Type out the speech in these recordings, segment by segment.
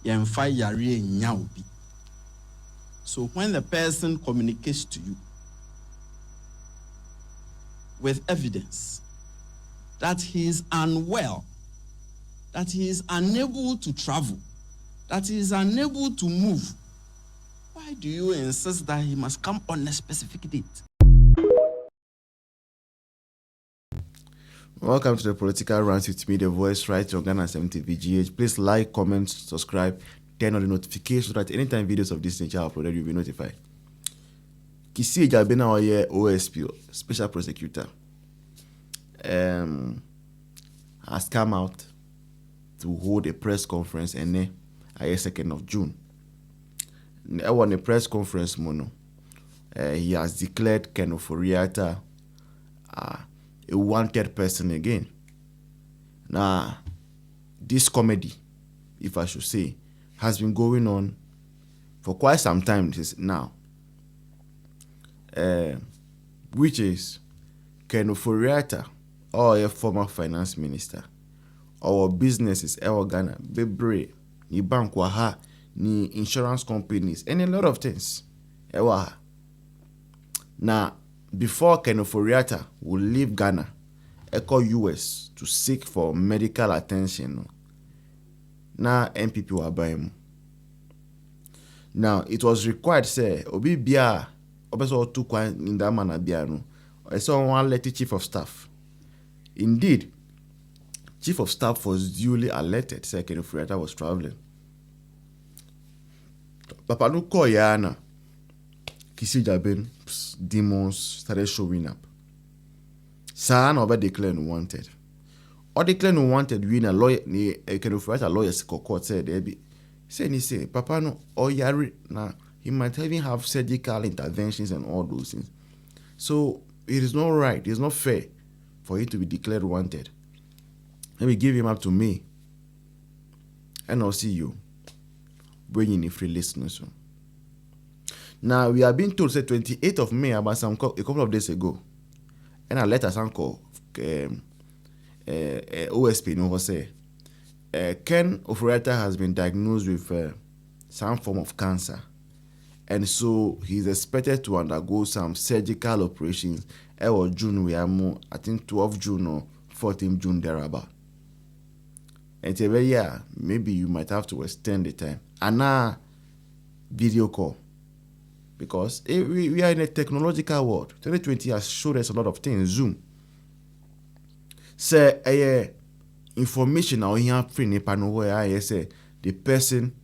yemfa yare nya obi. So when the person communicates to you with evidence that he is unwell, that he is unable to travel, that he is unable to move, why do you insist that he must come on a specific date? Welcome to the Political Rants with me, the voice right on Ghana 70 VGH. Please like, comment, subscribe, turn on the notification so that anytime videos of this nature are uploaded, you'll be notified. Kissing Agyabeng OSP, Special Prosecutor, has come out to hold a press conference on the 2nd of June. On a press conference, he has declared Ken Ofori-Atta a wanted person again. Now, this comedy, if I should say, has been going on for quite some time now. Which is Ken Ofori-Atta, or a former finance minister, our businesses, our Ghana, Bebre, ni bank waha, ni insurance companies, and a lot of things. Now, before Ken Ofori-Atta will leave Ghana, echo US to seek for medical attention, now MPP were buying him. Now, it was required, say, Obi Bia, Obeso took one in that manner, Biano, I saw one letter chief of staff. Indeed, chief of staff was duly alerted, say Ken Ofori-Atta was traveling. Papa no call Yana. Kissing Agyabeng demons started showing up. San over declared wanted. Or declared wanted when a lawyer, Ken Ofori-Atta lawyers court said, he say, Papa no, or Yari, now he might even have surgical interventions and all those things. So it is not right, it is not fair for him to be declared wanted. Let me give him up to me. And I'll see you. Bringing in free listeners. Now, we are being told, say, 28th of May, about a couple of days ago, and a letter uncle, OSP, no, say, Ken Ofori-Atta has been diagnosed with some form of cancer, and so he's expected to undergo some surgical operations. Or June, we are more, I think 12 June or 14 June thereabout. And yeah, maybe you might have to extend the time. And now, video call. Because we are in a technological world. 2020 has showed us a lot of things. Zoom. Say, information now here free where I say the person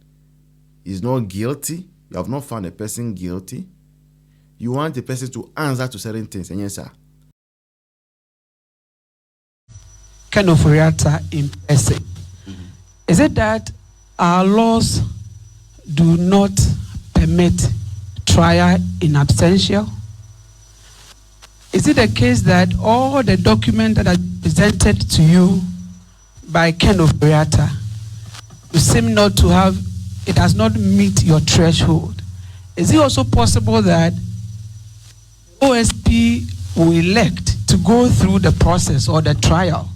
is not guilty. You have not found the person guilty. You want the person to answer to certain things. And yes, sir. Ken Ofori-Atta in person. Is it that our laws do not permit trial in absentia? Is it the case that all the documents that are presented to you by Ken Ofori-Atta, you seem not to have, it does not meet your threshold? Is it also possible that OSP will elect to go through the process or the trial,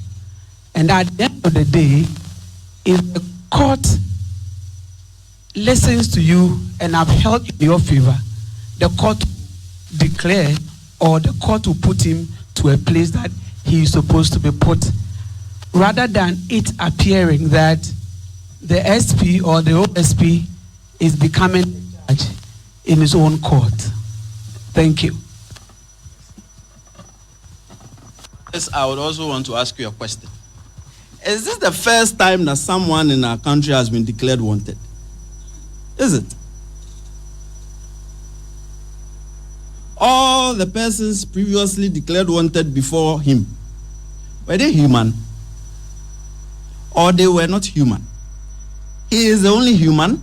and at the end of the day, if the court listens to you and upheld in your favor, the court declare, or the court will put him to a place that he is supposed to be put, rather than it appearing that the SP or the OSP is becoming a judge in his own court? Thank you. Yes, I would also want to ask you a question. Is this the first time that someone in our country has been declared wanted? Is it? All the persons previously declared wanted before him, were they human? Or they were not human? He is the only human.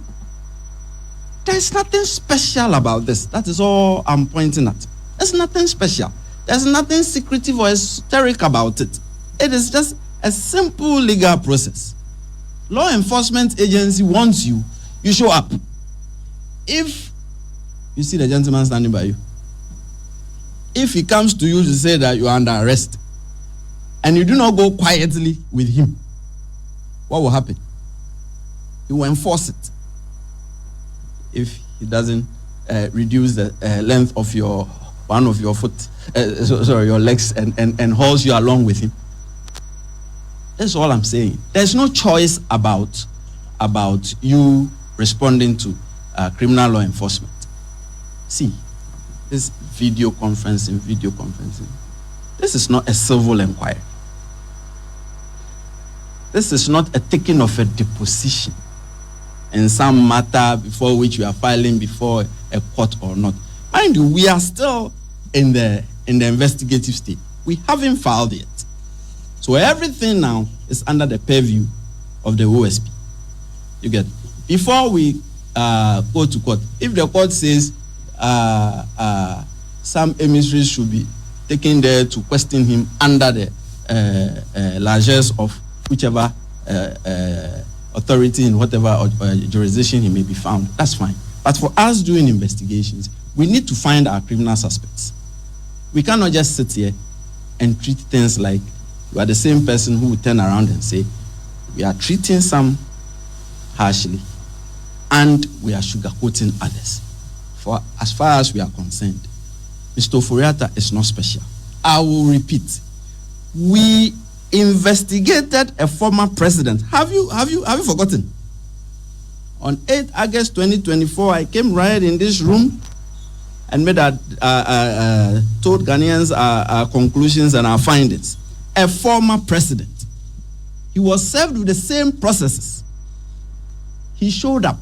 There's nothing special about this. That is all I'm pointing at. There's nothing special. There's nothing secretive or esoteric about it. It is just a simple legal process. Law enforcement agency wants you, you show up. If you see the gentleman standing by you, if he comes to you to say that you are under arrest, and you do not go quietly with him, what will happen? he will enforce it. If he doesn't reduce the length of one of your foot, your legs, and hauls you along with him. That's all I'm saying. There's no choice about you responding to criminal law enforcement. See, this video conferencing. This is not a civil inquiry. This is not a taking of a deposition in some matter before which you are filing before a court or not. Mind you, we are still in the investigative stage. We haven't filed yet. So everything now is under the purview of the OSP. You get? Before we go to court, if the court says some emissaries should be taken there to question him under the largesse of whichever authority in whatever jurisdiction he may be found, that's fine. But for us doing investigations, we need to find our criminal suspects. We cannot just sit here and treat things like you are the same person who will turn around and say, we are treating some harshly and we are sugarcoating others. For as far as we are concerned, Mr. Ofori-Atta is not special. I will repeat. We investigated a former president. Have you forgotten? On 8 August 2024, I came right in this room and made told Ghanaians our conclusions and our findings. A former president. He was served with the same processes. He showed up.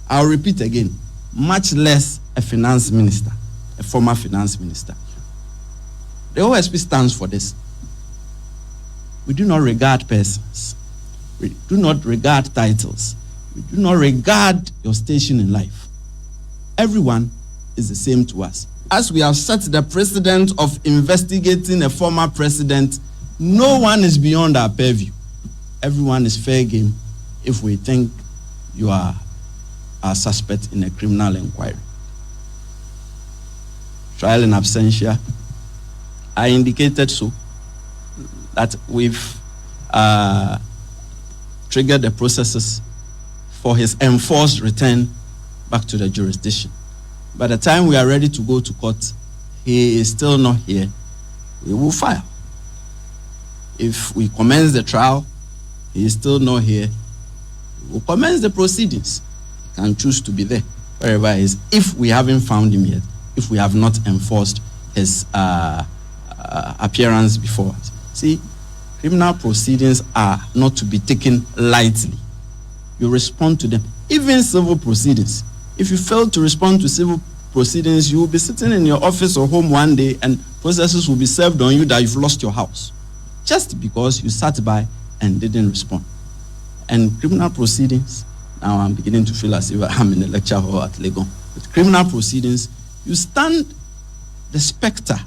I'll repeat again. Much less a finance minister, a former finance minister. The OSP stands for this. We do not regard persons. We do not regard titles. We do not regard your station in life. Everyone is the same to us. As we have set the precedent of investigating a former president, no one is beyond our purview. Everyone is fair game if we think you are a suspect in a criminal inquiry. Trial in absentia. I indicated so, that we've triggered the processes for his enforced return back to the jurisdiction. By the time we are ready to go to court, he is still not here. We will file. If we commence the trial, he is still not here. We will commence the proceedings. He can choose to be there, wherever he is, if we haven't found him yet, if we have not enforced his appearance before us. See, criminal proceedings are not to be taken lightly. You respond to them. Even civil proceedings. If you fail to respond to civil proceedings, you will be sitting in your office or home one day and processes will be served on you that you've lost your house. Just because you sat by and didn't respond. And criminal proceedings, now I'm beginning to feel as if I'm in a lecture hall at Legon. With criminal proceedings, you stand the specter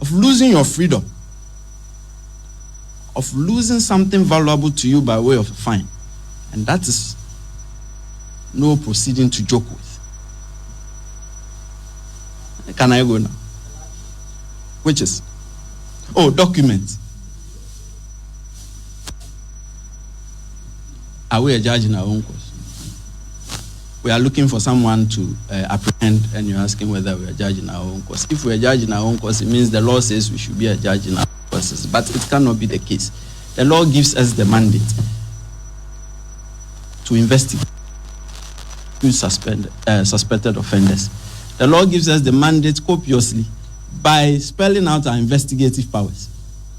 of losing your freedom, of losing something valuable to you by way of a fine. And that is no proceeding to joke with. Can I go now? Which is? Oh, documents. Are we a judge in our own cause? We are looking for someone to apprehend, and you're asking whether we are judge in our own cause. If we are judge in our own cause, it means the law says we should be a judge in our own causes, but it cannot be the case. The law gives us the mandate to investigate suspected offenders. The law gives us the mandate copiously by spelling out our investigative powers.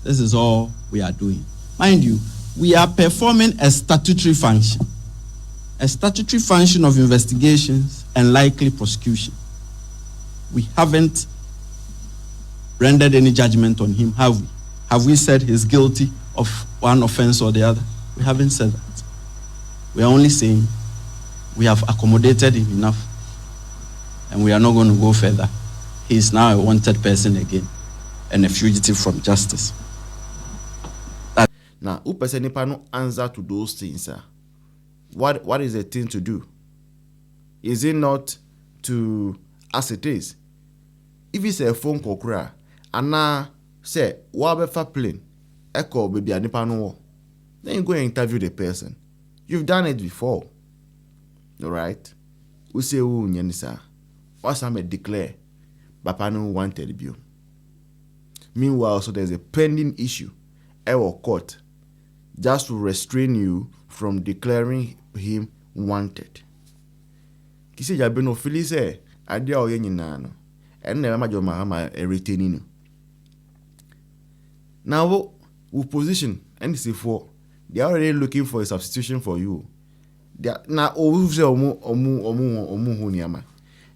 This is all we are doing. Mind you, we are performing a statutory function of investigations and likely prosecution. We haven't rendered any judgment on him, have we? Have we said he's guilty of one offense or the other? We haven't said that. We are only saying we have accommodated him enough and we are not going to go further. He is now a wanted person again and a fugitive from justice. Now, who person no answer to those things? What is the thing to do? Is it not to, as it is, if it's a phone call, and now say, what be for plane? Echo baby anipa no. Then you go and interview the person. You've done it before. All right? We say, oh, nyanisa. Or some declare, Papa no wanted you. Meanwhile, so there's a pending issue, or court, just to restrain you from declaring him wanted. Kissing Agyabeng no feel say, idea or yen no, and never major mahama retaining you. Now, we position NC4, they are already looking for a substitution for you. They are now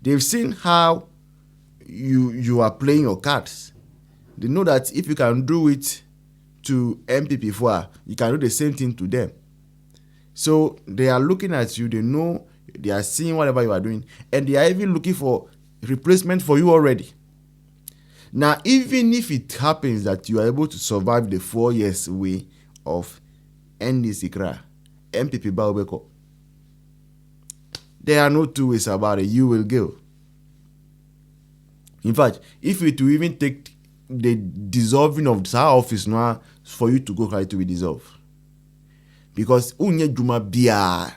they've seen how you are playing your cards. They know that if you can do it to MPP4, you can do the same thing to them. So they are looking at you, they know, they are seeing whatever you are doing, and they are even looking for replacement for you already. Now, even if it happens that you are able to survive the 4 years way of NDC CRA, MPP Baobeko, there are no two ways about it. You will go. In fact, if it will even take the dissolving of the office now for you to go try to be dissolved, because unye juma bia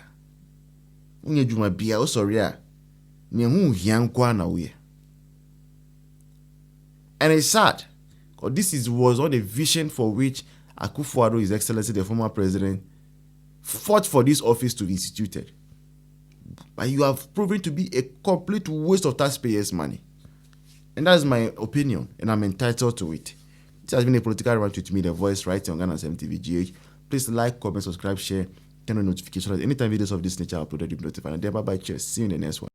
oh sorry ni hu hiankwa na we. And it's sad because this was not a vision for which Akufo-Addo, His Excellency the former president, fought for this office to be instituted. But you have proven to be a complete waste of taxpayers' money. And that is my opinion, and I'm entitled to it. This has been a political rant with me, The Voice, right here on Ghana's MTVGH. Please like, comment, subscribe, share, turn on notifications. Anytime videos of this nature are uploaded, you'll be notified. And bye-bye, cheers. See you in the next one.